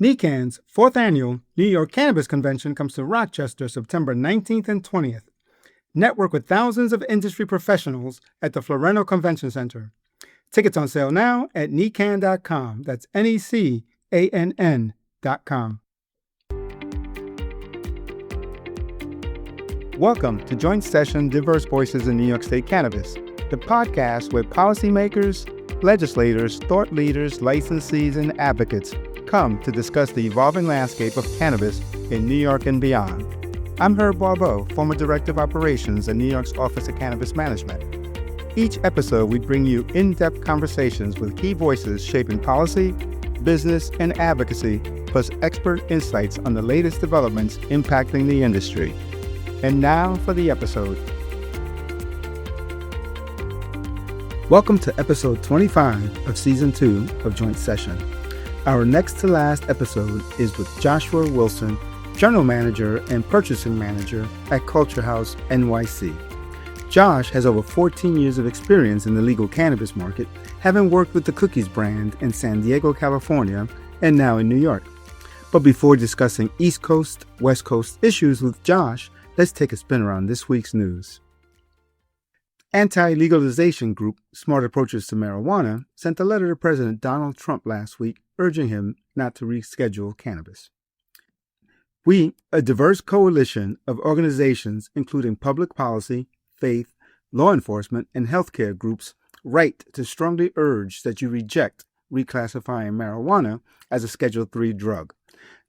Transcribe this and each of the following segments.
NECANN's 4th Annual New York Cannabis Convention comes to Rochester September 19th and 20th. Network with thousands of industry professionals at the Floreno Convention Center. Tickets on sale now at necann.com. That's NECANN.com. Welcome to Joint Session Diverse Voices in New York State Cannabis, the podcast where policymakers, legislators, thought leaders, licensees, and advocates come to discuss the evolving landscape of cannabis in New York and beyond. I'm Herb Barbeau, former Director of Operations at New York's Office of Cannabis Management. Each episode, we bring you in-depth conversations with key voices shaping policy, business, and advocacy, plus expert insights on the latest developments impacting the industry. And now for the episode. Welcome to episode 25 of season 2 of Joint Session. Our next to last episode is with Joshua Wilson, General Manager and Purchasing Manager at Culture House NYC. Josh has over 14 years of experience in the legal cannabis market, having worked with the Cookies brand in San Diego, California, and now in New York. But before discussing East Coast, West Coast issues with Josh, let's take a spin around this week's news. Anti-legalization group Smart Approaches to Marijuana sent a letter to President Donald Trump last week urging him not to reschedule cannabis. We, a diverse coalition of organizations including public policy, faith, law enforcement, and healthcare groups, write to strongly urge that you reject reclassifying marijuana as a Schedule III drug.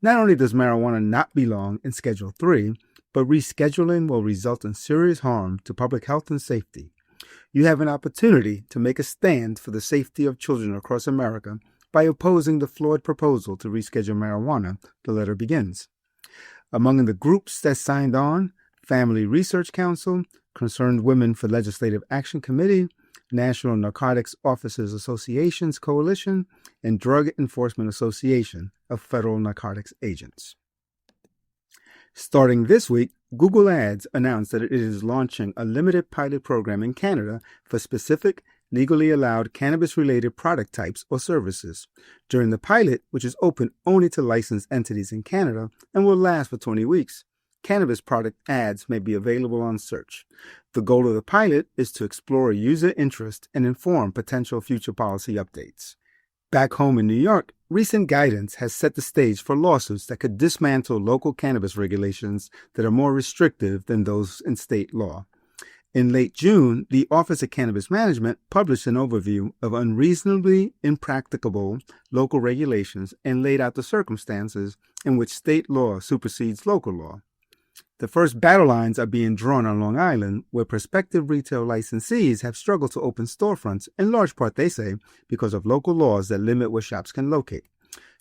Not only does marijuana not belong in Schedule III, but rescheduling will result in serious harm to public health and safety. You have an opportunity to make a stand for the safety of children across America by opposing the flawed proposal to reschedule marijuana, the letter begins. Among the groups that signed on, Family Research Council, Concerned Women for Legislative Action Committee, National Narcotics Officers Associations Coalition, and Drug Enforcement Association of Federal Narcotics Agents. Starting this week, Google Ads announced that it is launching a limited pilot program in Canada for specific, legally allowed cannabis-related product types or services. During the pilot, which is open only to licensed entities in Canada and will last for 20 weeks, cannabis product ads may be available on search. The goal of the pilot is to explore user interest and inform potential future policy updates. Back home in New York, recent guidance has set the stage for lawsuits that could dismantle local cannabis regulations that are more restrictive than those in state law. In late June, the Office of Cannabis Management published an overview of unreasonably impracticable local regulations and laid out the circumstances in which state law supersedes local law. The first battle lines are being drawn on Long Island, where prospective retail licensees have struggled to open storefronts, in large part, they say, because of local laws that limit where shops can locate.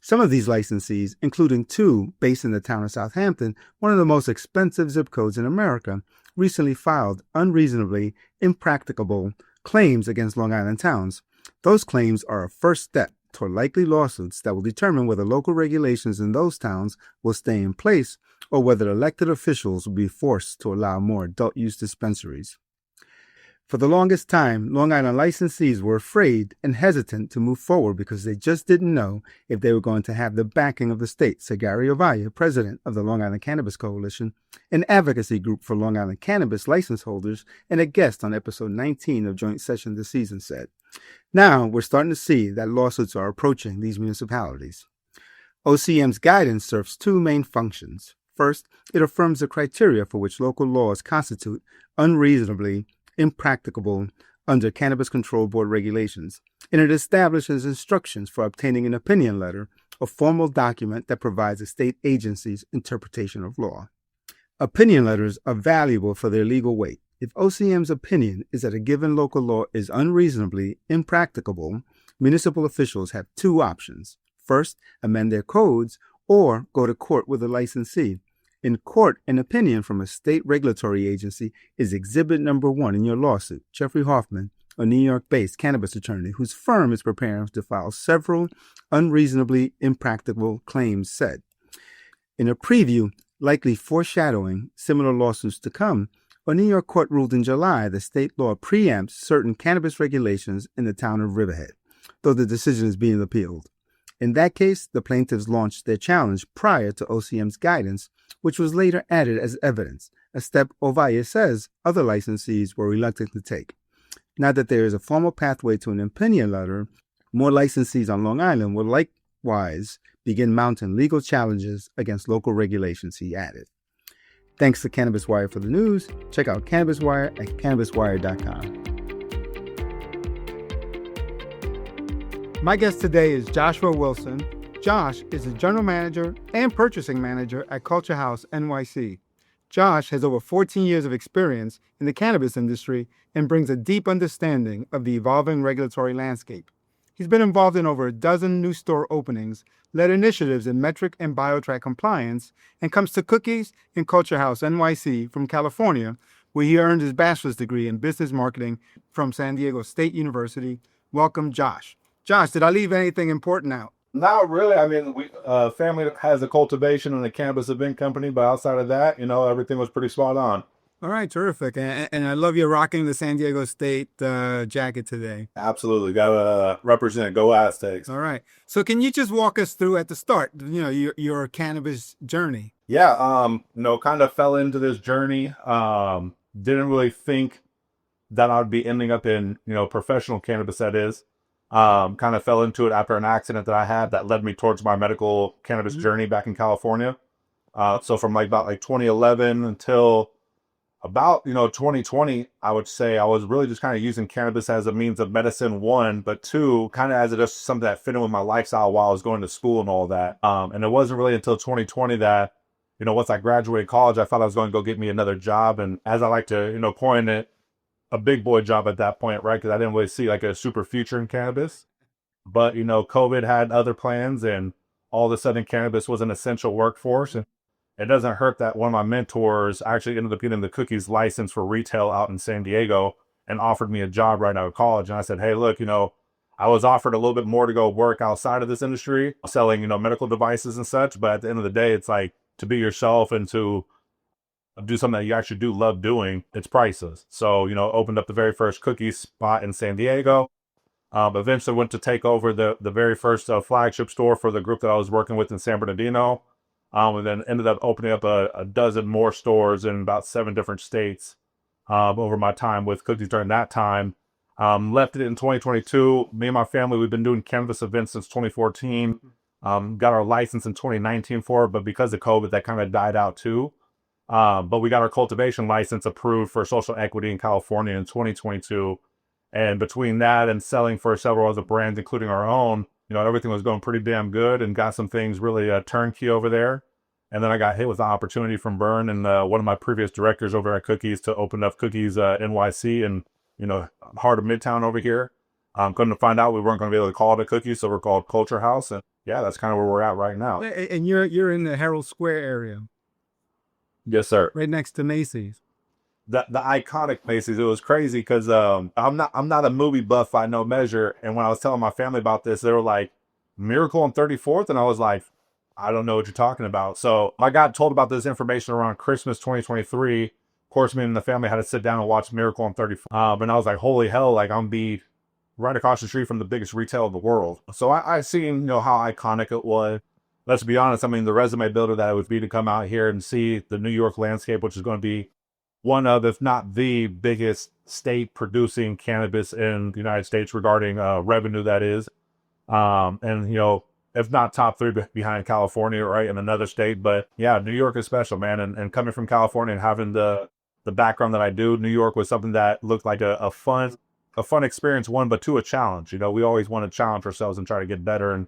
Some of these licensees, including 2 based in the town of Southampton, one of the most expensive zip codes in America, recently filed unreasonably impracticable claims against Long Island towns. Those claims are a first step toward likely lawsuits that will determine whether local regulations in those towns will stay in place or whether elected officials will be forced to allow more adult-use dispensaries. For the longest time, Long Island licensees were afraid and hesitant to move forward because they just didn't know if they were going to have the backing of the state, said Gary Ovalle, president of the Long Island Cannabis Coalition, an advocacy group for Long Island cannabis license holders, and a guest on episode 19 of Joint Session this season, said. Now, we're starting to see that lawsuits are approaching these municipalities. OCM's guidance serves 2 main functions. First, it affirms the criteria for which local laws constitute unreasonably impracticable under Cannabis Control Board regulations, and it establishes instructions for obtaining an opinion letter, a formal document that provides a state agency's interpretation of law. Opinion letters are valuable for their legal weight. If OCM's opinion is that a given local law is unreasonably impracticable, municipal officials have 2 options. First, amend their codes or go to court with the licensee. In court, an opinion from a state regulatory agency is exhibit number 1 in your lawsuit. Jeffrey Hoffman, a New York-based cannabis attorney whose firm is preparing to file several unreasonably impracticable claims, said. In a preview, likely foreshadowing similar lawsuits to come, a New York court ruled in July that state law preempts certain cannabis regulations in the town of Riverhead, though the decision is being appealed. In that case, the plaintiffs launched their challenge prior to OCM's guidance, which was later added as evidence, a step Ovalle says other licensees were reluctant to take. Now that there is a formal pathway to an opinion letter, more licensees on Long Island will likewise begin mounting legal challenges against local regulations, he added. Thanks to Cannabis Wire for the news. Check out Cannabis Wire at cannabiswire.com. My guest today is Joshua Wilson. Josh is the general manager and purchasing manager at Culture House NYC. Josh has over 14 years of experience in the cannabis industry and brings a deep understanding of the evolving regulatory landscape. He's been involved in over a dozen new store openings, led initiatives in metric and BioTrack compliance, and comes to Cookies in Culture House NYC from California, where he earned his bachelor's degree in business marketing from San Diego State University. Welcome, Josh. Josh, did I leave anything important out? Not really. I mean, we family has a cultivation and a cannabis event company, but outside of that, everything was pretty spot on. All right, terrific. And I love you rocking the San Diego State jacket today. Absolutely. Got to represent. Go Aztecs. All right. So can you just walk us through at the start, your cannabis journey? Yeah, kind of fell into this journey. Didn't really think that I'd be ending up in, professional cannabis, that is. Kind of fell into it after an accident that I had that led me towards my medical cannabis journey back in California. So from about 2011 until about 2020, I would say I was really just kind of using cannabis as a means of medicine, one, but two, kind of as just something that fit in with my lifestyle while I was going to school and all that. And it wasn't really until 2020 that once I graduated college, I thought I was going to go get me another job, and as I like to coin it, a big boy job at that point, right? Because I didn't really see a super future in cannabis. But, COVID had other plans, and all of a sudden cannabis was an essential workforce. And it doesn't hurt that one of my mentors actually ended up getting the Cookies license for retail out in San Diego and offered me a job right out of college. And I said, hey, look, I was offered a little bit more to go work outside of this industry, selling, medical devices and such. But at the end of the day, it's like to be yourself and to do something that you actually do love doing, it's priceless. So, opened up the very first Cookies spot in San Diego. Eventually went to take over the very first flagship store for the group that I was working with in San Bernardino. And then ended up opening up a dozen more stores in about 7 different states over my time with Cookies during that time. Left it in 2022. Me and my family, we've been doing cannabis events since 2014. Got our license in 2019 for it, but because of COVID, that kind of died out too. But we got our cultivation license approved for social equity in California in 2022. And between that and selling for several other brands, including our own, everything was going pretty damn good, and got some things really turnkey over there. And then I got hit with an opportunity from Bern and one of my previous directors over at Cookies to open up Cookies NYC and, heart of Midtown over here. Couldn't find out we weren't going to be able to call it a Cookies, so we're called Culture House. And yeah, that's kind of where we're at right now. And you're in the Herald Square area. Yes, sir. Right next to Macy's. The iconic Macy's. It was crazy because I'm not a movie buff by no measure. And when I was telling my family about this, they were like, Miracle on 34th? And I was like, I don't know what you're talking about. So I got told about this information around Christmas 2023. Of course, me and the family had to sit down and watch Miracle on 34th. And I was like, holy hell, I'm going to be right across the street from the biggest retail in the world. So I seen, how iconic it was. Let's be honest, the resume builder that it would be to come out here and see the New York landscape, which is going to be one of, if not the biggest state producing cannabis in the United States regarding revenue, that is. And, if not top 3 behind California, right, in another state. But yeah, New York is special, man. And coming from California and having the background that I do, New York was something that looked like a fun experience, one, but two, a challenge. We always want to challenge ourselves and try to get better. And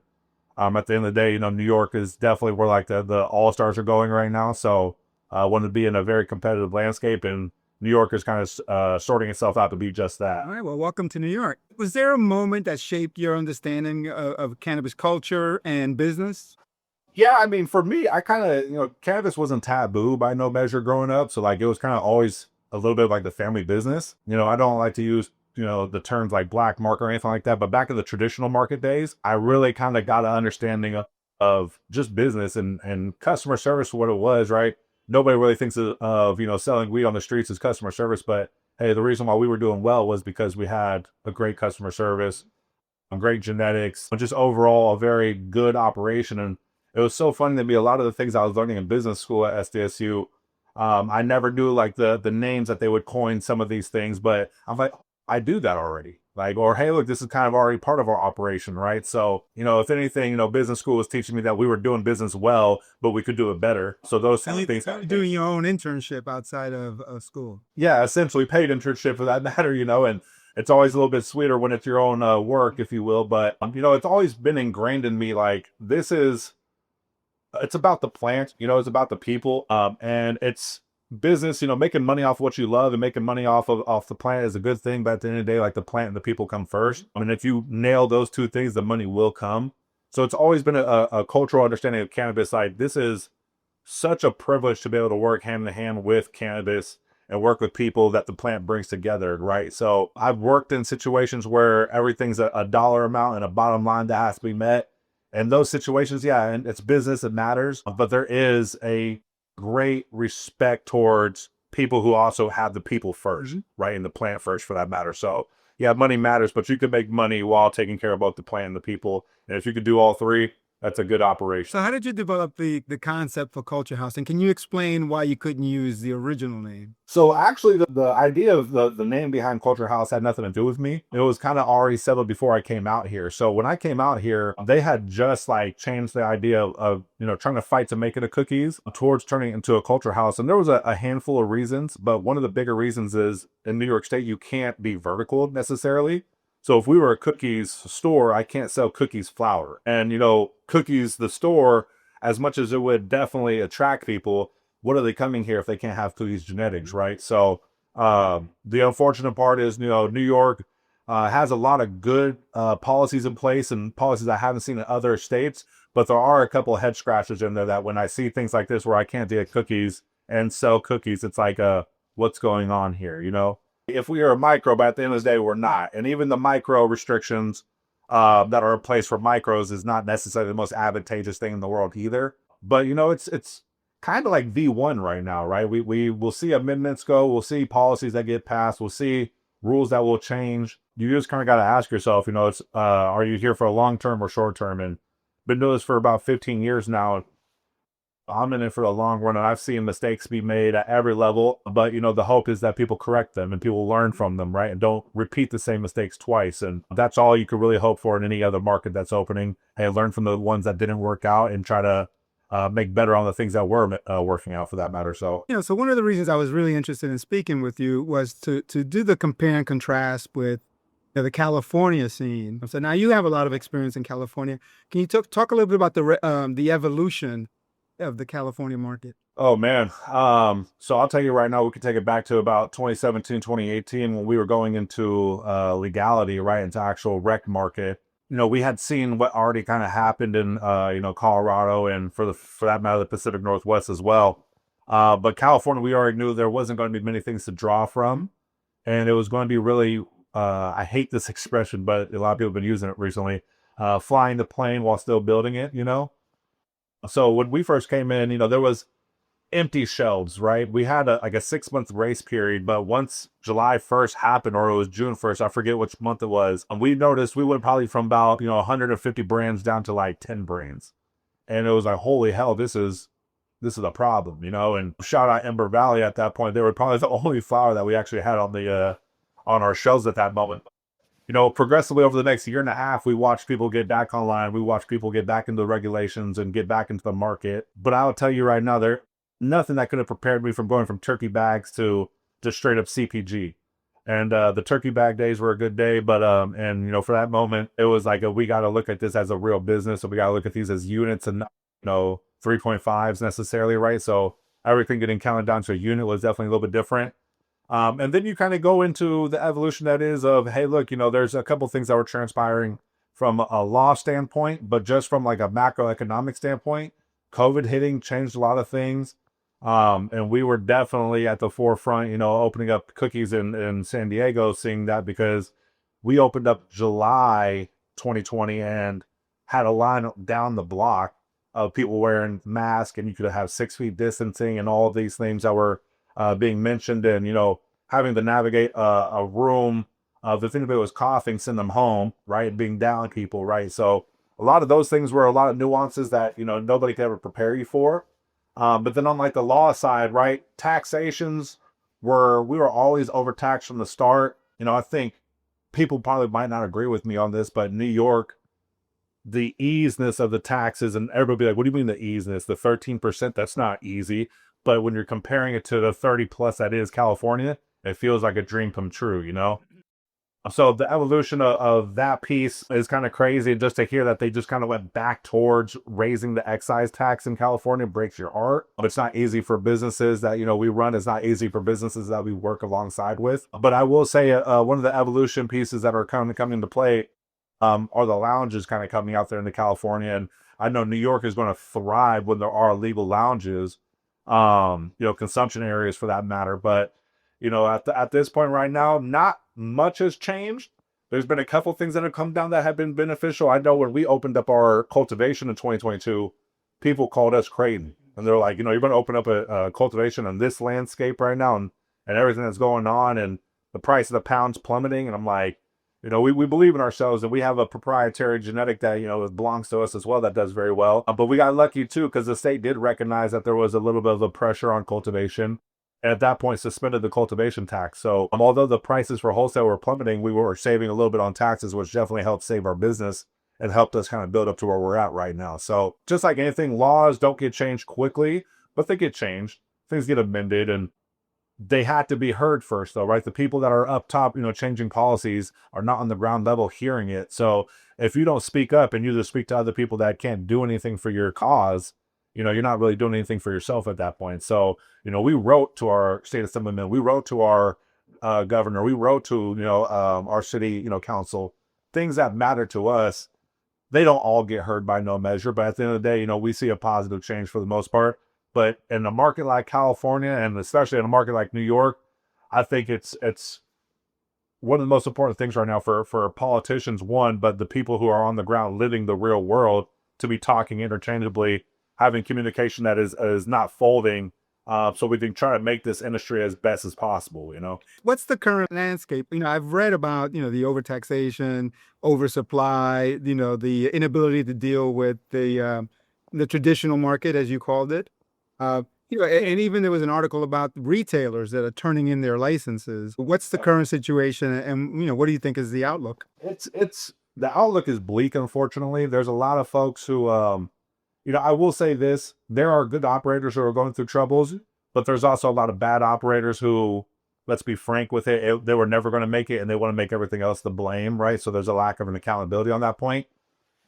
at the end of the day, New York is definitely where the all-stars are going right now. So I wanted to be in a very competitive landscape, and New York is kind of sorting itself out to be just that. All right, well, welcome to New York. Was there a moment that shaped your understanding of cannabis culture and business? Yeah, for me, I kind of, cannabis wasn't taboo by no measure growing up. So it was kind of always a little bit like the family business. I don't like to use, the terms like black market or anything like that. But back in the traditional market days, I really kind of got an understanding of just business and customer service for what it was, right? Nobody really thinks of selling weed on the streets as customer service, but hey, the reason why we were doing well was because we had a great customer service, great genetics, but just overall a very good operation. And it was so funny to me. A lot of the things I was learning in business school at SDSU, I never knew like the names that they would coin some of these things, but I'm like, I do that already. Like, or hey, look, this is kind of already part of our operation, right? So, if anything, business school was teaching me that we were doing business well, but we could do it better. So those things. Doing your own internship outside of school. Yeah, essentially paid internship for that matter, and it's always a little bit sweeter when it's your own work, if you will. But, it's always been ingrained in me, like, it's about the plant, it's about the people, and it's business, making money off what you love and making money off the plant is a good thing. But at the end of the day, like the plant and the people come first. I mean, if you nail those two things, the money will come. So it's always been a cultural understanding of cannabis. Like this is such a privilege to be able to work hand in hand with cannabis and work with people that the plant brings together, right? So I've worked in situations where everything's a dollar amount and a bottom line that has to be met. And those situations, yeah, and it's business, it matters, but there is a great respect towards people who also have the people first, right? And the plant first for that matter. So yeah, money matters, but you can make money while taking care of both the plant and the people. And if you could do all three, that's a good operation. So how did you develop the concept for Culture House? And can you explain why you couldn't use the original name? So actually, the idea of the name behind Culture House had nothing to do with me. It was kind of already settled before I came out here. So when I came out here, they had just like changed the idea of trying to fight to make it a cookies towards turning it into a Culture House. And there was a handful of reasons, but one of the bigger reasons is in New York State, you can't be vertical necessarily. So if we were a cookies store, I can't sell cookies flour. And, cookies, the store, as much as it would definitely attract people, what are they coming here if they can't have cookies genetics, right? So the unfortunate part is, New York has a lot of good policies in place and policies I haven't seen in other states, but there are a couple of head scratches in there that when I see things like this where I can't get cookies and sell cookies, it's like, what's going on here, If we are a micro, but at the end of the day, we're not. And even the micro restrictions that are in place for micros is not necessarily the most advantageous thing in the world either. But, it's kind of like V1 right now, right? We will see amendments go. We'll see policies that get passed. We'll see rules that will change. You just kind of got to ask yourself, it's are you here for a long term or short term? And been doing this for about 15 years now. I'm in it for the long run, and I've seen mistakes be made at every level. But, the hope is that people correct them and people learn from them, right? And don't repeat the same mistakes twice. And that's all you could really hope for in any other market that's opening. Hey, learn from the ones that didn't work out and try to make better on the things that were working out for that matter. So, so one of the reasons I was really interested in speaking with you was to do the compare and contrast with the California scene. So now you have a lot of experience in California. Can you talk a little bit about the evolution of the California market? Oh man. So I'll tell you right now, we could take it back to about 2017, 2018 when we were going into legality, right, into actual rec market. We had seen what already kind of happened in Colorado and for that matter the Pacific Northwest as well. But California, we already knew there wasn't going to be many things to draw from, and it was going to be really I hate this expression, but a lot of people have been using it recently. Flying the plane while still building it, So when we first came in, there was empty shelves, right? We had a 6-month grace period, but once July 1st happened, or it was June 1st, I forget which month it was, and we noticed we went probably from about, 150 brands down to like 10 brands. And it was like, holy hell, this is a problem, and shout out Ember Valley at that point. They were probably the only flower that we actually had on our shelves at that moment. Progressively over the next year and a half, we watched people get back online. We watched people get back into the regulations and get back into the market. But I'll tell you right now, there nothing that could have prepared me from going from turkey bags to just straight up CPG. And the turkey bag days were a good day, but for that moment, it was like we got to look at this as a real business. So we got to look at these as units and 3.5s necessarily, right? So everything getting counted down to a unit was definitely a little bit different. And then you kind of go into the evolution that is of, hey, look, there's a couple things that were transpiring from a law standpoint, but just from like a macroeconomic standpoint, COVID hitting changed a lot of things. And we were definitely at the forefront, opening up cookies in San Diego, seeing that because we opened up July 2020 and had a line down the block of people wearing masks, and you could have 6 feet distancing and all of these things that were being mentioned, and having to navigate a room If anybody was coughing, send them home, right? Being down people, right? So a lot of those things were a lot of nuances that, nobody could ever prepare you for. But then on like the law side, right? Taxations we were always overtaxed from the start. I think people probably might not agree with me on this, but New York, the easiness of the taxes, and everybody be like, what do you mean the easiness? The 13%, that's not easy. But when you're comparing it to the 30 plus that is California, it feels like a dream come true. So the evolution of that piece is kind of crazy. Just to hear that they just kind of went back towards raising the excise tax in California breaks your heart. But it's not easy for businesses that, we run. It's not easy for businesses that we work alongside with. But I will say one of the evolution pieces that are kind of coming into play are the lounges kind of coming out there into California. And I know New York is going to thrive when there are legal lounges, consumption areas for that matter. But at this point right now, not much has changed. There's been a couple things that have come down that have been beneficial. I know when we opened up our cultivation in 2022, people called us crazy. And they're like, you're going to open up a cultivation on this landscape right now and everything that's going on and the price of the pound's plummeting. And I'm like, we believe in ourselves and we have a proprietary genetic that, belongs to us as well that does very well. But we got lucky too because the state did recognize that there was a little bit of a pressure on cultivation. And at that point, suspended the cultivation tax. So although the prices for wholesale were plummeting, we were saving a little bit on taxes, which definitely helped save our business and helped us kind of build up to where we're at right now. So just like anything, laws don't get changed quickly, but they get changed. Things get amended and they had to be heard first though, right? The people that are up top, changing policies are not on the ground level hearing it. So if you don't speak up and you just speak to other people that can't do anything for your cause, you're not really doing anything for yourself at that point. So, we wrote to our state assemblyman, we wrote to our governor, we wrote to, our city, council, things that matter to us. They don't all get heard by no measure, but at the end of the day, we see a positive change for the most part. But in a market like California, and especially in a market like New York, I think it's one of the most important things right now for politicians, one, but the people who are on the ground living the real world to be talking interchangeably, having communication that is not folding, so we can try to make this industry as best as possible. What's the current landscape? I've read about, the overtaxation, oversupply, the inability to deal with the traditional market, as you called it. And even there was an article about retailers that are turning in their licenses. What's the current situation, and what do you think is the outlook? It's the outlook is bleak, unfortunately. There's a lot of folks who, I will say this: there are good operators who are going through troubles, but there's also a lot of bad operators who, let's be frank with it, they were never going to make it, and they want to make everything else the blame, right? So there's a lack of an accountability on that point.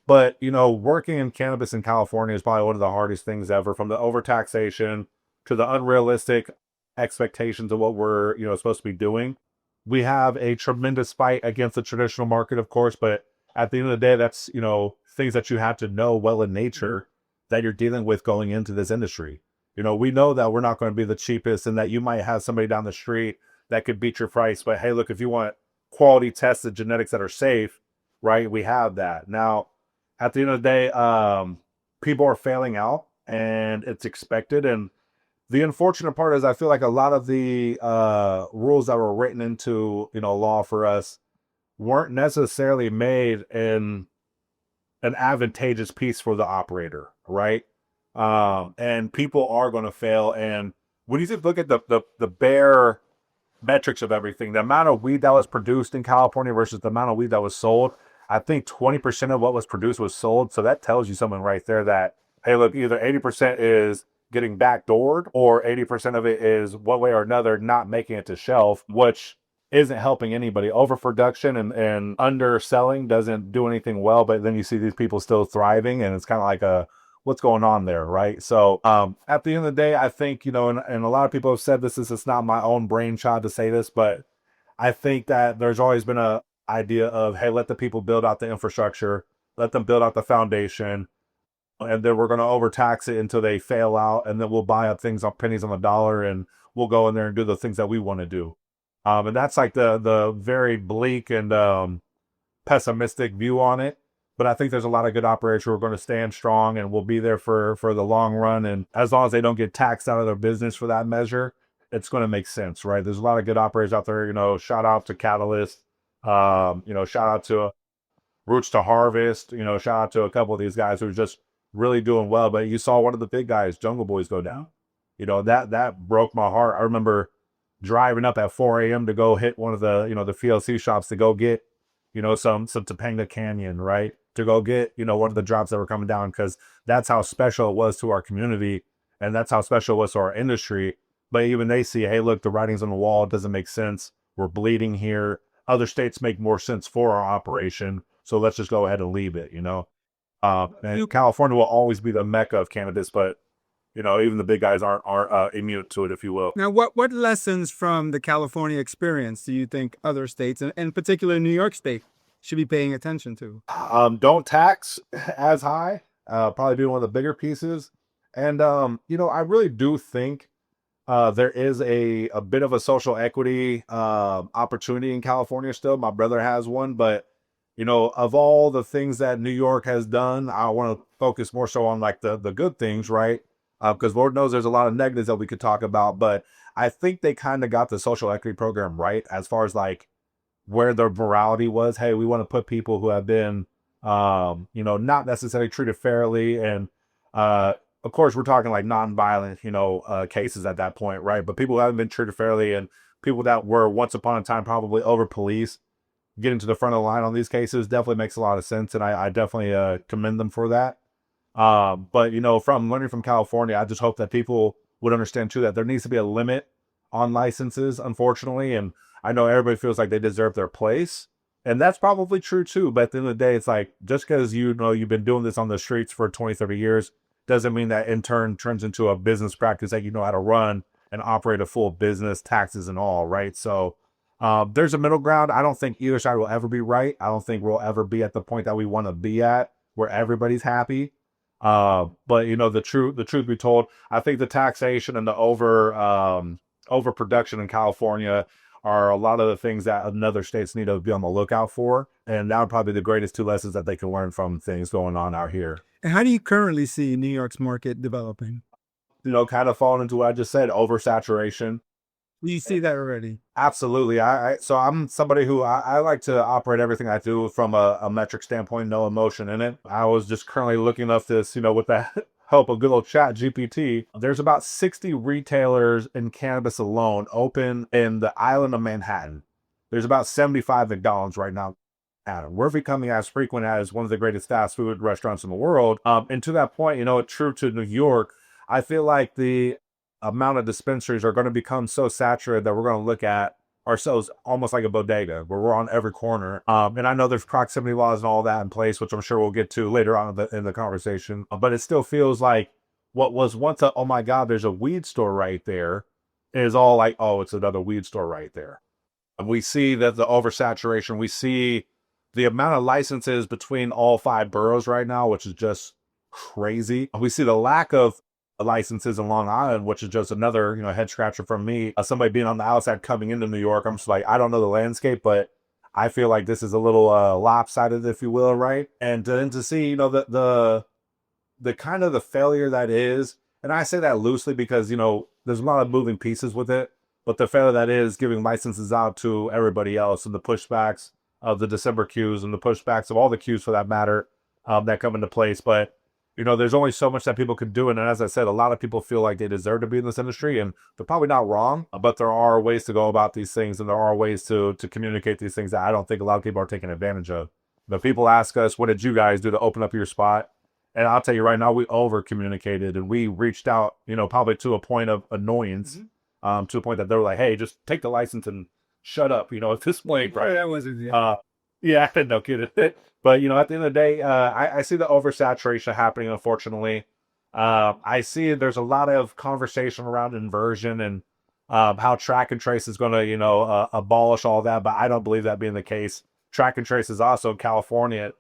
But, working in cannabis in California is probably one of the hardest things ever, from the overtaxation to the unrealistic expectations of what we're, supposed to be doing. We have a tremendous fight against the traditional market, of course, but at the end of the day, that's, things that you have to know well in nature that you're dealing with going into this industry. We know that we're not going to be the cheapest and that you might have somebody down the street that could beat your price. But hey, look, if you want quality tested genetics that are safe, right, we have that. Now, at the end of the day, people are failing out and it's expected. And the unfortunate part is I feel like a lot of the rules that were written into, law for us weren't necessarily made in an advantageous piece for the operator, right? And people are going to fail. And when you just look at the bare metrics of everything, the amount of weed that was produced in California versus the amount of weed that was sold, I think 20% of what was produced was sold. So that tells you something right there that, hey, look, either 80% is getting backdoored or 80% of it is one way or another not making it to shelf, which isn't helping anybody. Overproduction and underselling doesn't do anything well, but then you see these people still thriving and it's kind of like what's going on there, right? So at the end of the day, I think, and a lot of people have said this, it's not my own brainchild to say this, but I think that there's always been a idea of, hey, let the people build out the infrastructure, let them build out the foundation, and then we're going to overtax it until they fail out, and then we'll buy up things on pennies on the dollar, and we'll go in there and do the things that we want to do. And that's like the very bleak and pessimistic view on it. But I think there's a lot of good operators who are going to stand strong and will be there for the long run. And as long as they don't get taxed out of their business for that measure, it's going to make sense, right? There's a lot of good operators out there, shout out to Catalyst, Shout out to Roots to Harvest. Shout out to a couple of these guys who are just really doing well. But you saw one of the big guys, Jungle Boys, go down. That broke my heart. I remember driving up at 4 a.m. to go hit one of the PLC shops to go get, some Topanga Canyon, right? To go get, one of the drops that were coming down, because that's how special it was to our community, and that's how special it was to our industry. But even they see, hey, look, the writing's on the wall. It doesn't make sense. We're bleeding here. Other states make more sense for our operation. So let's just go ahead and leave it, And California will always be the mecca of cannabis, but even the big guys aren't immune to it, if you will. Now, what lessons from the California experience do you think other states, and in particular New York State, should be paying attention to? Don't tax as high. Probably be one of the bigger pieces. And I really do think there is a bit of a social equity opportunity in California still. My brother has one, but of all the things that New York has done, I want to focus more so on like the good things, right? Because Lord knows there's a lot of negatives that we could talk about, but I think they kind of got the social equity program right as far as like where their morality was. Hey, we want to put people who have been, not necessarily treated fairly, and of course we're talking like non-violent, cases at that point, right? But people who haven't been treated fairly, and people that were once upon a time probably over policed, getting to the front of the line on these cases definitely makes a lot of sense, and I definitely commend them for that. But from learning from California, I just hope that people would understand too that there needs to be a limit on licenses, unfortunately. And I know everybody feels like they deserve their place, and that's probably true too. But at the end of the day, it's like, just because you've been doing this on the streets for 20, 30 years doesn't mean that in turn turns into a business practice that you know how to run and operate a full business, taxes and all, right? So there's a middle ground. I don't think either side will ever be right. I don't think we'll ever be at the point that we want to be at where everybody's happy. But the truth be told, I think the taxation and the overproduction in California are a lot of the things that other states need to be on the lookout for. And that would probably be the greatest two lessons that they can learn from things going on out here. And how do you currently see New York's market developing? Kind of falling into what I just said, oversaturation. You see that already? Absolutely. So I'm somebody who I like to operate everything I do from a metric standpoint, no emotion in it. I was just currently looking up this, with the help of good old Chat GPT. There's about 60 retailers in cannabis alone open in the island of Manhattan. There's about 75 McDonald's right now. We're becoming as frequent as one of the greatest fast food restaurants in the world. And to that point, true to New York, I feel like the amount of dispensaries are going to become so saturated that we're going to look at ourselves almost like a bodega where we're on every corner. And I know there's proximity laws and all that in place, which I'm sure we'll get to later on in the conversation. But it still feels like what was once a, oh my God, there's a weed store right there, is all like, oh, it's another weed store right there. And we see that the oversaturation, we see the amount of licenses between all 5 boroughs right now, which is just crazy. We see the lack of licenses in Long Island, which is just another, head scratcher from me. Somebody being on the outside coming into New York, I'm just like, I don't know the landscape, but I feel like this is a little lopsided, if you will, right? And then to see, the kind of the failure that is, and I say that loosely because, there's a lot of moving pieces with it, but the failure that is giving licenses out to everybody else, and the pushbacks of the December queues and the pushbacks of all the queues for that matter, that come into place. But there's only so much that people can do. And as I said, a lot of people feel like they deserve to be in this industry, and they're probably not wrong, but there are ways to go about these things, and there are ways to communicate these things that I don't think a lot of people are taking advantage of. But people ask us, what did you guys do to open up your spot? And I'll tell you right now, we over communicated, and we reached out, probably to a point of annoyance, to a point that they were like, hey, just take the license and shut up, at this point, right? That wasn't, yeah. Yeah, no kidding. But, at the end of the day, I see the oversaturation happening, unfortunately. I see there's a lot of conversation around inversion and how track and trace is going to, abolish all that. But I don't believe that being the case. Track and trace is also in California.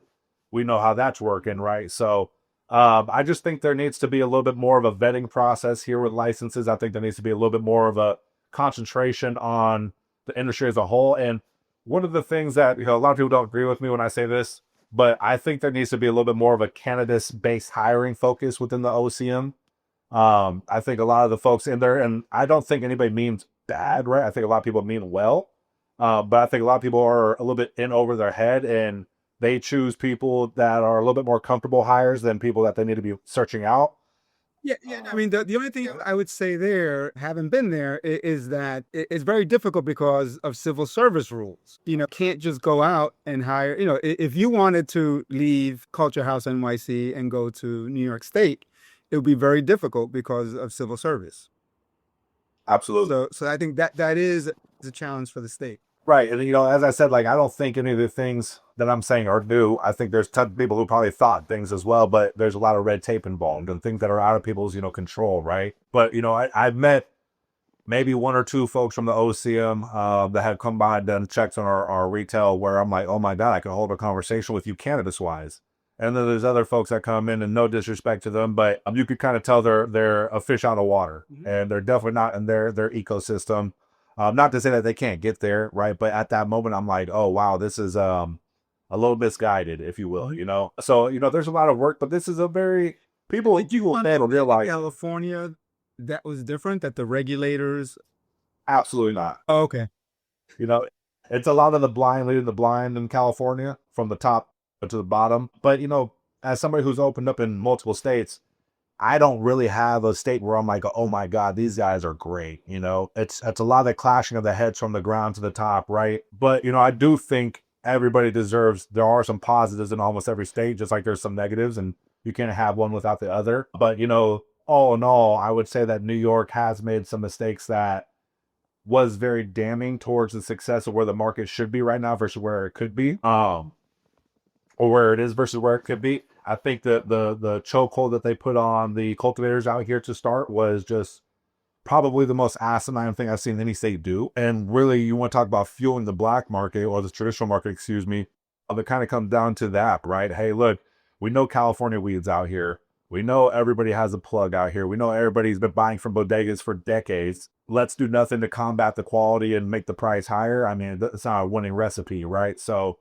We know how that's working, right? So I just think there needs to be a little bit more of a vetting process here with licenses. I think there needs to be a little bit more of a concentration on the industry as a whole. And one of the things that, a lot of people don't agree with me when I say this, but I think there needs to be a little bit more of a cannabis-based hiring focus within the OCM. I think a lot of the folks in there, and I don't think anybody means bad, right? I think a lot of people mean well. But I think a lot of people are a little bit in over their head, and they choose people that are a little bit more comfortable hires than people that they need to be searching out. Yeah, yeah. I mean, the only thing I would say there, having been there, is that it's very difficult because of civil service rules. Can't just go out and hire. If you wanted to leave Culture House NYC and go to New York State, it would be very difficult because of civil service. Absolutely. So I think that is a challenge for the state. Right. And, as I said, like, I don't think any of the things that I'm saying are new. I think there's tons of people who probably thought things as well, but there's a lot of red tape involved and things that are out of people's, control. Right. But, I've met maybe one or two folks from the OCM that have come by and done checks on our retail where I'm like, oh my God, I can hold a conversation with you cannabis wise. And then there's other folks that come in, and no disrespect to them, but you could kind of tell they're a fish out of water, and they're definitely not in their ecosystem. Not to say that they can't get there, right? But at that moment, I'm like, oh wow, this is a little misguided, if you will, So there's a lot of work, but this is a very people you will realize California, that was different. That the regulators. absolutely not. Oh, okay. You know, it's a lot of the blind leading the blind in California from the top to the bottom. But, as somebody who's opened up in multiple states, I don't really have a state where I'm like, oh my God, these guys are great. It's a lot of the clashing of the heads from the ground to the top, right? But, I do think everybody deserves, there are some positives in almost every state, just like there's some negatives, and you can't have one without the other. But, all in all, I would say that New York has made some mistakes that was very damning towards the success of where the market should be right now versus where it could be, or where it is versus where it could be. I think that the chokehold that they put on the cultivators out here to start was just probably the most asinine thing I've seen any state do. And really, you want to talk about fueling the black market or the traditional market, excuse me. It kind of comes down to that, right? Hey, look, we know California weeds out here. We know everybody has a plug out here. We know everybody's been buying from bodegas for decades. Let's do nothing to combat the quality and make the price higher. I mean, it's not a winning recipe, right? So,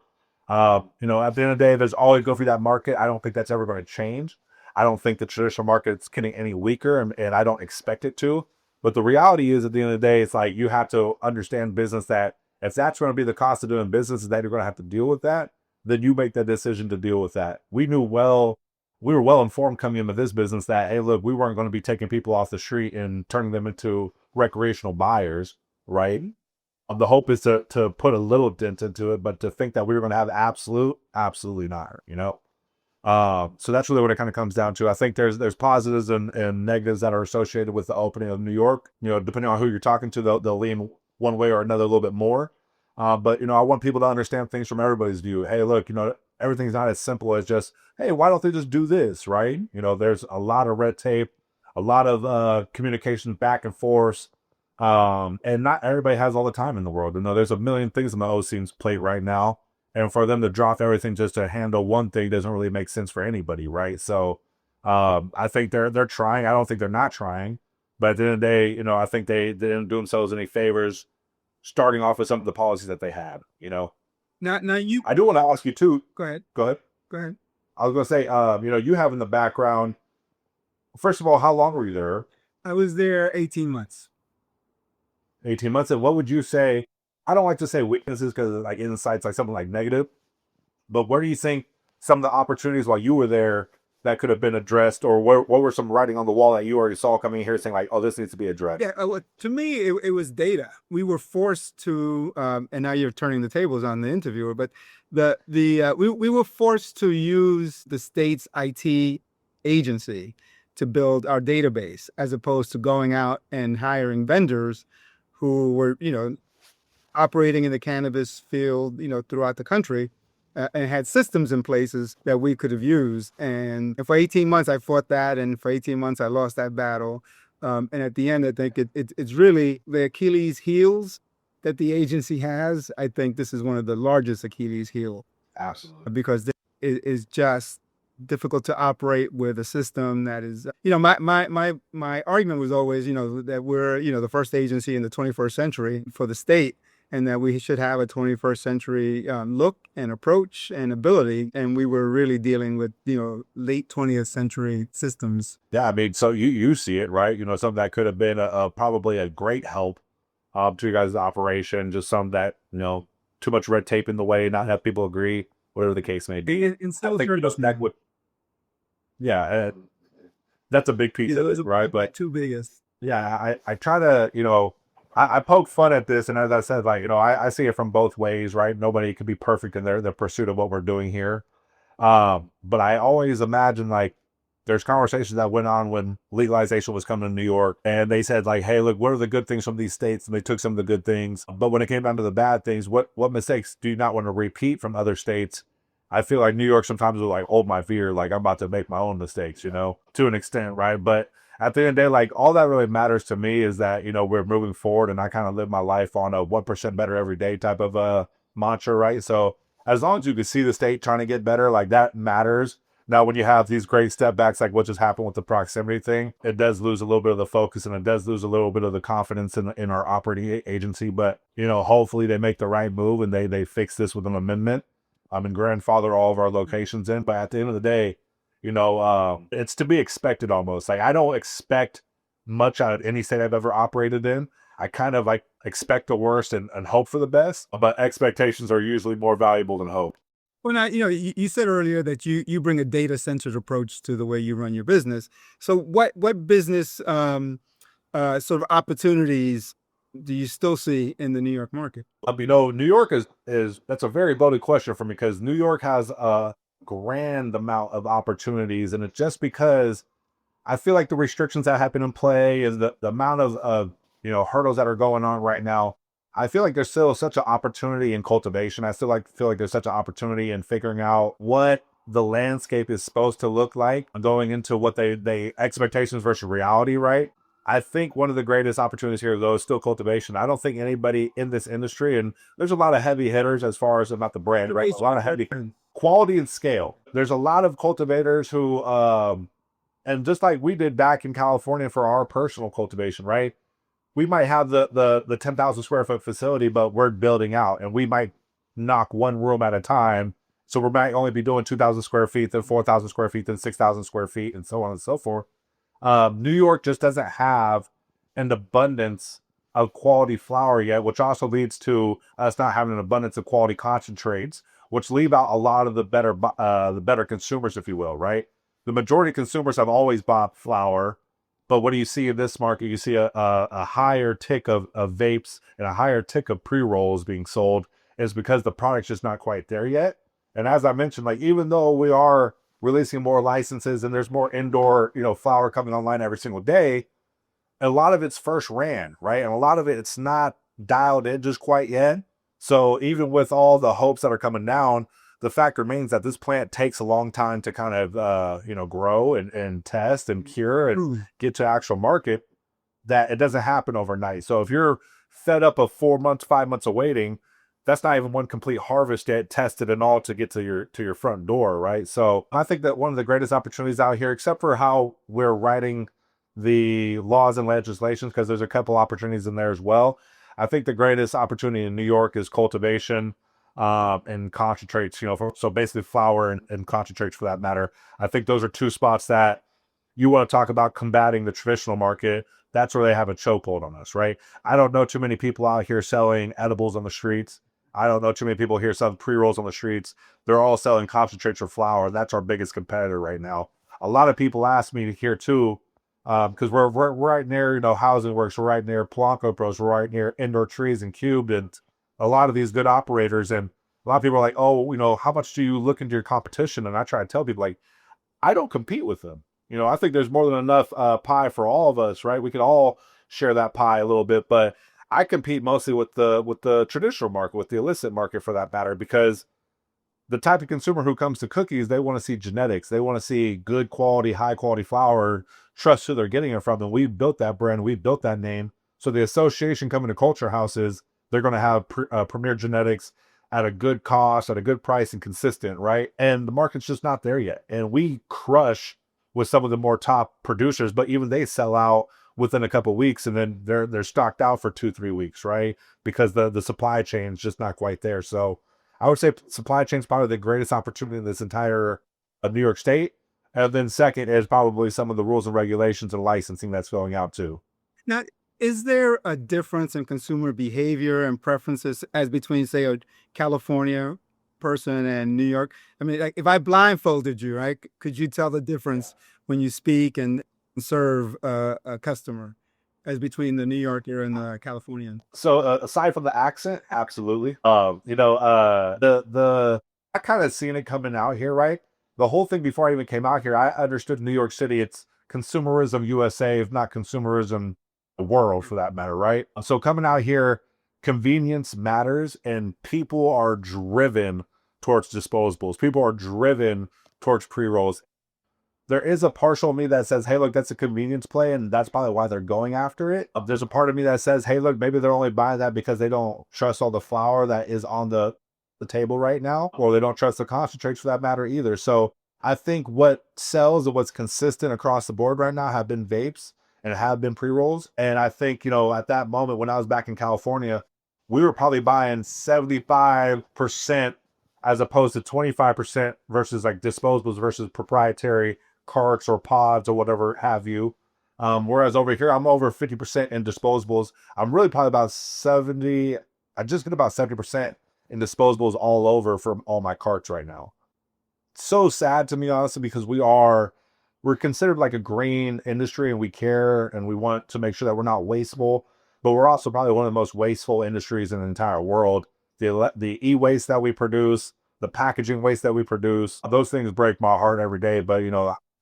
at the end of the day, there's always go through that market. I don't think that's ever going to change. I don't think the traditional market's getting any weaker, and I don't expect it to. But the reality is, at the end of the day, it's like you have to understand business that if that's going to be the cost of doing business, is that you're going to have to deal with that, then you make that decision to deal with that. We were well informed coming into this business that, hey, look, we weren't going to be taking people off the street and turning them into recreational buyers, right? The hope is to put a little dent into it, but to think that we were going to have absolutely not. So that's really what it kind of comes down to. I think there's positives and negatives that are associated with the opening of New York. Depending on who you're talking to, they'll lean one way or another a little bit more. But I want people to understand things from everybody's view. Hey, look, everything's not as simple as just, hey, why don't they just do this, right? There's a lot of red tape, a lot of communication back and forth. And not everybody has all the time in the world. There's a million things on the OC's plate right now. And for them to drop everything just to handle one thing doesn't really make sense for anybody, right? So I think they're trying. I don't think they're not trying. But at the end of the day, I think they didn't do themselves any favors starting off with some of the policies that they had. Now you I do want to ask you too. go ahead. Go ahead. Go ahead. I was going to say, you have in the background, first of all, how long were you there? I was there 18 months. 18 months. And what would you say? I don't like to say weaknesses because like insights, like something like negative, but where do you think some of the opportunities while you were there that could have been addressed, or what were some writing on the wall that you already saw coming here saying like, oh, this needs to be addressed? Yeah, to me, it was data. We were forced to, and now you're turning the tables on the interviewer, but we were forced to use the state's IT agency to build our database, as opposed to going out and hiring vendors who were, operating in the cannabis field, throughout the country, and had systems in places that we could have used. And for 18 months, I fought that. And for 18 months, I lost that battle. And at the end, I think it's really the Achilles heels that the agency has. I think this is one of the largest Achilles heel. Absolutely. Because it is just difficult to operate with a system that is, my argument was always, that we're, the first agency in the 21st century for the state, and that we should have a 21st century look and approach and ability. And we were really dealing with, late 20th century systems. Yeah, I mean, so you see it, right? Something that could have been probably a great help to your guys' operation, just some that, too much red tape in the way, not have people agree, whatever the case may be. And I so think sure that would, yeah, that's a big piece of those it, are right? But two biggest. yeah, I try to, I poke fun at this. And as I said, like, I see it from both ways, right? Nobody can be perfect in their pursuit of what we're doing here. But I always imagine like there's conversations that went on when legalization was coming to New York, and they said like, "Hey, look, what are the good things from these states?" And they took some of the good things, but when it came down to the bad things, what mistakes do you not want to repeat from other states? I feel like New York sometimes will like hold my fear, like I'm about to make my own mistakes, to an extent, right? But at the end of the day, like all that really matters to me is that we're moving forward, and I kind of live my life on a 1% better every day type of mantra, right? So as long as you can see the state trying to get better, like that matters. Now, when you have these great step backs, like what just happened with the proximity thing, it does lose a little bit of the focus, and it does lose a little bit of the confidence in our operating agency. But hopefully they make the right move and they fix this with an amendment. And grandfather all of our locations in. But at the end of the day, it's to be expected almost. Like I don't expect much out of any state I've ever operated in. I kind of like expect the worst and hope for the best, but expectations are usually more valuable than hope. Well, now, you said earlier that you bring a data-centered approach to the way you run your business. So what business sort of opportunities do you still see in the New York market? New York is that's a very loaded question for me because New York has a grand amount of opportunities, and it's just because I feel like the restrictions that have been in play is the amount of hurdles that are going on right now. I feel like there's still such an opportunity in cultivation. I still feel like there's such an opportunity in figuring out what the landscape is supposed to look like, going into what they expectations versus reality, right? I think one of the greatest opportunities here, though, is still cultivation. I don't think anybody in this industry, and there's a lot of heavy hitters as far as about the brand, right? A lot of heavy quality and scale. There's a lot of cultivators who and just like we did back in California for our personal cultivation, right? We might have the 10,000 square foot facility, but we're building out, and we might knock one room at a time. So we might only be doing 2,000 square feet, then 4,000 square feet, then 6,000 square feet, and so on and so forth. New York just doesn't have an abundance of quality flower yet, which also leads to us not having an abundance of quality concentrates, which leave out a lot of the better consumers, if you will, right? The majority of consumers have always bought flower, but what do you see in this market? You see a higher tick of vapes and a higher tick of pre-rolls being sold, is because the product's just not quite there yet. And as I mentioned, like even though we are releasing more licenses and there's more indoor, flower coming online every single day, a lot of it's first ran, right? And a lot of it's not dialed in just quite yet. So even with all the hopes that are coming down, the fact remains that this plant takes a long time to kind of, grow and test and cure and get to actual market, that it doesn't happen overnight. So if you're fed up of 4 months, 5 months of waiting, that's not even one complete harvest yet, tested and all to get to your front door, right? So I think that one of the greatest opportunities out here, except for how we're writing the laws and legislations, because there's a couple opportunities in there as well. I think the greatest opportunity in New York is cultivation and concentrates, so basically flower and concentrates for that matter. I think those are two spots that you want to talk about combating the traditional market. That's where they have a chokehold on us, right? I don't know too many people out here selling edibles on the streets. I don't know too many people here selling pre-rolls on the streets. They're all selling concentrates for flower. That's our biggest competitor right now. A lot of people ask me here too, because we're right near, Housing Works, we're right near Polanco Bros, we're right near Indoor Trees and Cubed, and a lot of these good operators. And a lot of people are like, oh, how much do you look into your competition? And I try to tell people, like, I don't compete with them. I think there's more than enough pie for all of us, right? We could all share that pie a little bit, but I compete mostly with the traditional market, with the illicit market for that matter, because the type of consumer who comes to cookies, they want to see genetics. They want to see good quality, high quality flower, trust who they're getting it from. And we've built that brand, we've built that name. So the association coming to culture houses, they're going to have premier genetics at a good cost, at a good price, and consistent, right? And the market's just not there yet. And we crush with some of the more top producers, but even they sell out within a couple of weeks, and then they're stocked out for 2-3 weeks, right? Because the supply chain is just not quite there. So I would say supply chain is probably the greatest opportunity in this entire New York State. And then second is probably some of the rules and regulations and licensing that's going out too. Now, Is there a difference in consumer behavior and preferences as between, say, a California person and New York? I mean, like if I blindfolded you, right, could you tell the difference when you speak and serve a customer as between the New Yorker and the Californian? So aside from the accent, absolutely. The I kind of seen it coming out here, right? The whole thing before I even came out here, I understood New York City. It's consumerism USA, if not consumerism the world for that matter, right? So coming out here, convenience matters, and people are driven towards disposables. People are driven towards pre rolls. There is a partial of me that says, hey, look, that's a convenience play, and that's probably why they're going after it. There's a part of me that says, hey, look, maybe they're only buying that because they don't trust all the flour that is on the table right now, or they don't trust the concentrates for that matter either. So I think what sells and what's consistent across the board right now have been vapes and have been pre-rolls. And I think, at that moment when I was back in California, we were probably buying 75% as opposed to 25% versus like disposables versus proprietary carts or pods or whatever have you. Whereas over here, I'm over 50% in disposables. I'm really probably about 70. I just get about 70% in disposables all over from all my carts right now. So sad to me, honestly, because we're considered like a green industry and we care and we want to make sure that we're not wasteful, but we're also probably one of the most wasteful industries in the entire world. The e-waste that we produce, the packaging waste that we produce, those things break my heart every day. But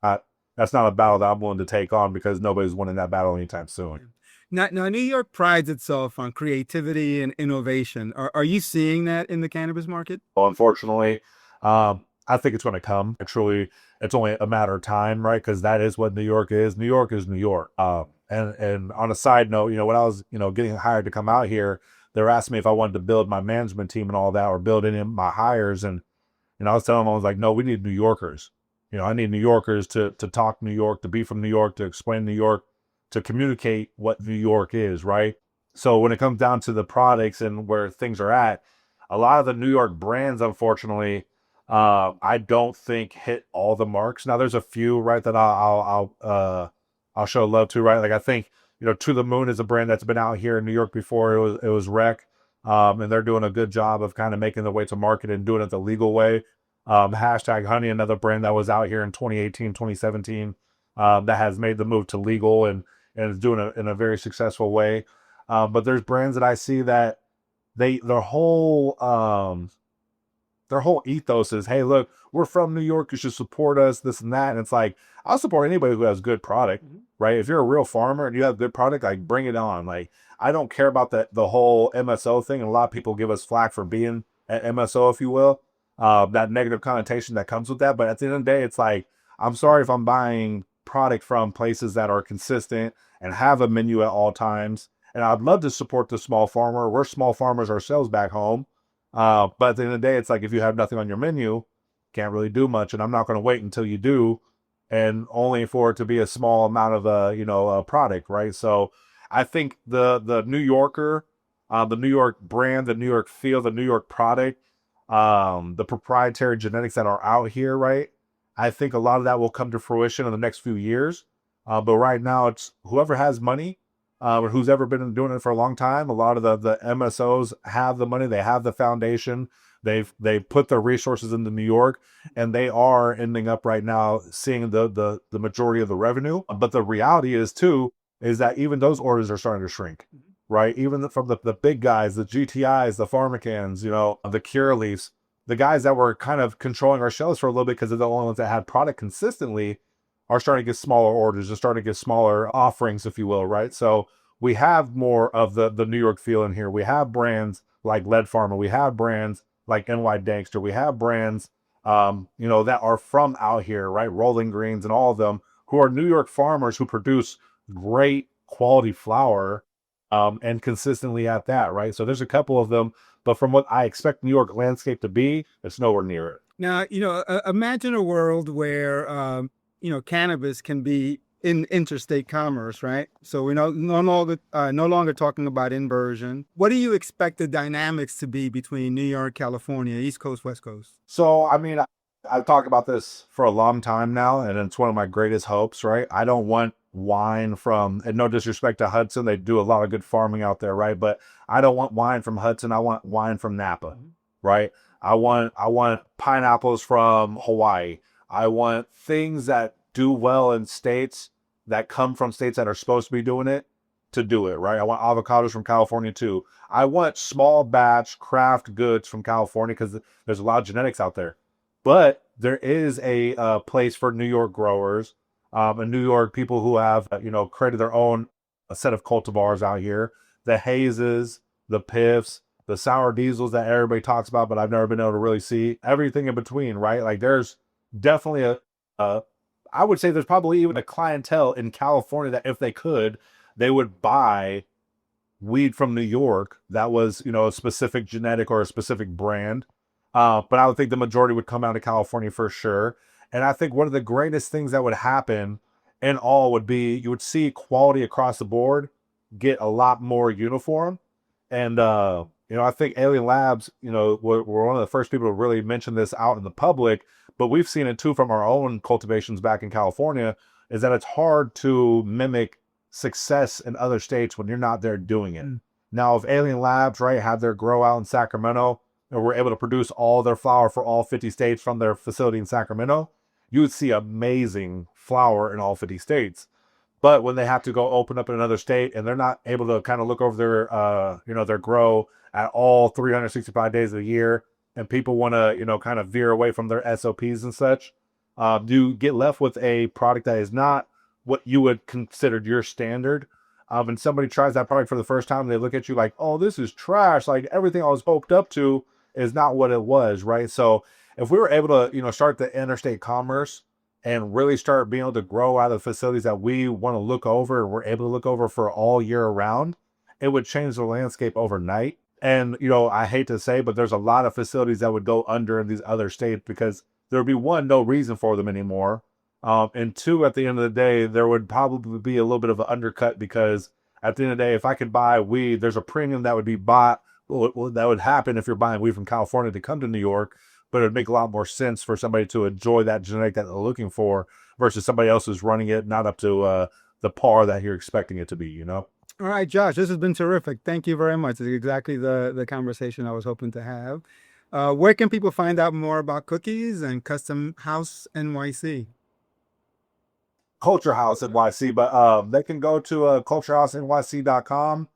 I, that's not a battle that I'm willing to take on because nobody's winning that battle anytime soon. Now, New York prides itself on creativity and innovation. Are you seeing that in the cannabis market? Well, unfortunately, I think it's going to come. Actually, it's only a matter of time, right? Because that is what New York is. New York is New York. And on a side note, when I was getting hired to come out here, they were asking me if I wanted to build my management team and all that, or build any of my hires, and I was telling them, I was like, no, we need New Yorkers. I need New Yorkers to talk New York, to be from New York, to explain New York, to communicate what New York is, right? So when it comes down to the products and where things are at, a lot of the New York brands, unfortunately, I don't think hit all the marks. Now there's a few, right, that I'll show love to, right? Like I think, To the Moon is a brand that's been out here in New York before. It was Rec. And they're doing a good job of kind of making their way to market and doing it the legal way. Hashtag Honey, another brand that was out here in 2018, 2017, that has made the move to legal and is doing it in a very successful way. But there's brands that I see that their whole ethos is, hey, look, we're from New York, you should support us, this and that. And it's like, I'll support anybody who has good product, right? If you're a real farmer and you have good product, like bring it on. Like, I don't care about the whole MSO thing. And a lot of people give us flack for being an MSO, if you will, that negative connotation that comes with that. But at the end of the day, it's like, I'm sorry if I'm buying product from places that are consistent and have a menu at all times. And I'd love to support the small farmer. We're small farmers ourselves back home. But at the end of the day, it's like if you have nothing on your menu, can't really do much. And I'm not going to wait until you do, and only for it to be a small amount of a product, right? So I think the New Yorker, the New York brand, the New York feel, the New York product, the proprietary genetics that are out here, right? I think a lot of that will come to fruition in the next few years. But right now, it's whoever has money, or who's ever been doing it for a long time. A lot of the MSOs have the money, they have the foundation, they put their resources into New York, and they are ending up right now seeing the majority of the revenue. But the reality is too is that even those orders are starting to shrink, right? Even from the big guys, the GTIs, the Pharmacans, the Curaleafs, the guys that were kind of controlling our shelves for a little bit because they're the only ones that had product consistently, are starting to get smaller orders and starting to get smaller offerings, if you will, right? So we have more of the New York feel in here. We have brands like Lead Pharma. We have brands like NY Dankster. We have brands, that are from out here, right? Rolling Greens and all of them, who are New York farmers who produce great quality flour, and consistently at that, right? So there's a couple of them, but from what I expect New York landscape to be, it's nowhere near it. Now, imagine a world where, cannabis can be in interstate commerce, right? So we're no longer talking about inversion. What do you expect the dynamics to be between New York, California, East Coast, West Coast? So, I mean, I've talked about this for a long time now, and it's one of my greatest hopes, right? I don't want wine from, and no disrespect to Hudson, they do a lot of good farming out there, right? But I don't want wine from Hudson. I want wine from Napa, right? I want pineapples from Hawaii. I want things that do well in states that come from states that are supposed to be doing it to do it, right? I want avocados from California too. I want small batch craft goods from California because there's a lot of genetics out there. But there is a place for New York growers and New York people who have, created their own set of cultivars out here. The hazes, the piffs, the sour diesels that everybody talks about, but I've never been able to really see. Everything in between, right? Like there's definitely I would say there's probably even a clientele in California that if they could, they would buy weed from New York that was, a specific genetic or a specific brand. But I would think the majority would come out of California for sure. And I think one of the greatest things that would happen in all would be you would see quality across the board get a lot more uniform. And, I think Alien Labs, we're one of the first people to really mention this out in the public, but we've seen it too from our own cultivations back in California, is that it's hard to mimic success in other states when you're not there doing it. Now, if Alien Labs, right, had their grow out in Sacramento, and were able to produce all their flower for all 50 states from their facility in Sacramento, you would see amazing flower in all 50 states. But when they have to go open up in another state and they're not able to kind of look over their grow at all 365 days of the year, and people want to, kind of veer away from their SOPs and such, you get left with a product that is not what you would consider your standard. And somebody tries that product for the first time, and they look at you like, oh, this is trash. Like everything I was hoped up to is not what it was, right? So if we were able to, start the interstate commerce and really start being able to grow out of the facilities that we want to look over and we're able to look over for all year round, it would change the landscape overnight. And, I hate to say, but there's a lot of facilities that would go under in these other states because there would be, one, no reason for them anymore. And two, at the end of the day, there would probably be a little bit of an undercut because at the end of the day, if I could buy weed, there's a premium that would be bought. Well, that would happen if you're buying weed from California to come to New York, but it would make a lot more sense for somebody to enjoy that genetic that they're looking for versus somebody else who's running it not up to the par that you're expecting it to be, All right, Josh, this has been terrific. Thank you very much. It's exactly the conversation I was hoping to have. Where can people find out more about Cookies and Custom House NYC? Culture House NYC, but they can go to culturehousenyc.com.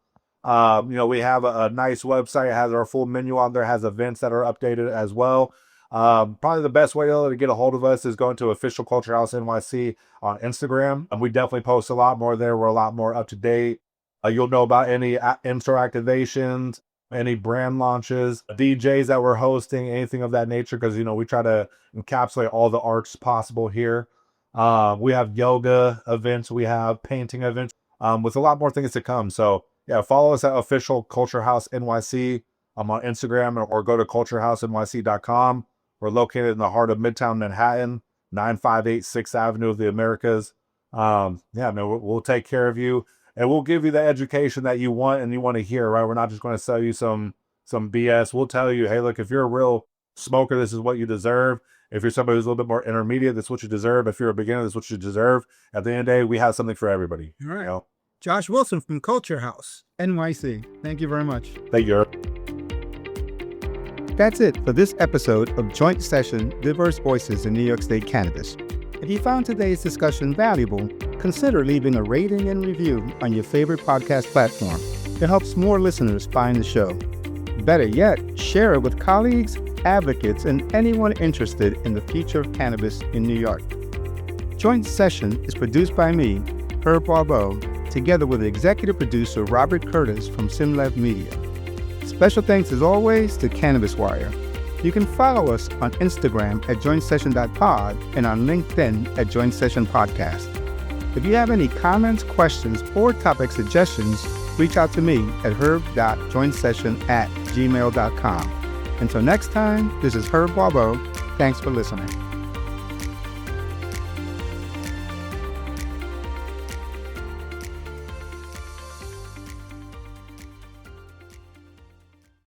We have a nice website. It has our full menu on there, has events that are updated as well. Probably the best way to get a hold of us is going to Official Culture House NYC on Instagram. And we definitely post a lot more there. We're a lot more up to date. You'll know about any in-store activations, any brand launches, DJs that we're hosting, anything of that nature, because, we try to encapsulate all the arts possible here. We have yoga events. We have painting events with a lot more things to come. So, yeah, follow us at Official Culture House NYC on Instagram or go to culturehousenyc.com. We're located in the heart of Midtown Manhattan, 958 6th Avenue of the Americas. We'll take care of you and we'll give you the education that you want and you want to hear, right? We're not just going to sell you some BS. We'll tell you, hey, look, if you're a real smoker, this is what you deserve. If you're somebody who's a little bit more intermediate, that's what you deserve. If you're a beginner, that's what you deserve. At the end of the day, we have something for everybody. All right. Josh Wilson from Culture House NYC. Thank you very much. Thank you. That's it for this episode of Joint Session Diverse Voices in New York State Cannabis. If you found today's discussion valuable, consider leaving a rating and review on your favorite podcast platform. It helps more listeners find the show. Better yet, share it with colleagues, advocates, and anyone interested in the future of cannabis in New York. Joint Session is produced by me, Herb Barbeau, together with executive producer Robert Curtis from SimLab Media. Special thanks as always to Cannabis Wire. You can follow us on Instagram at jointsession.pod and on LinkedIn at Joint Session Podcast. If you have any comments, questions, or topic suggestions, reach out to me at herb.jointsession@gmail.com. Until next time, this is Herb Barbeau. Thanks for listening.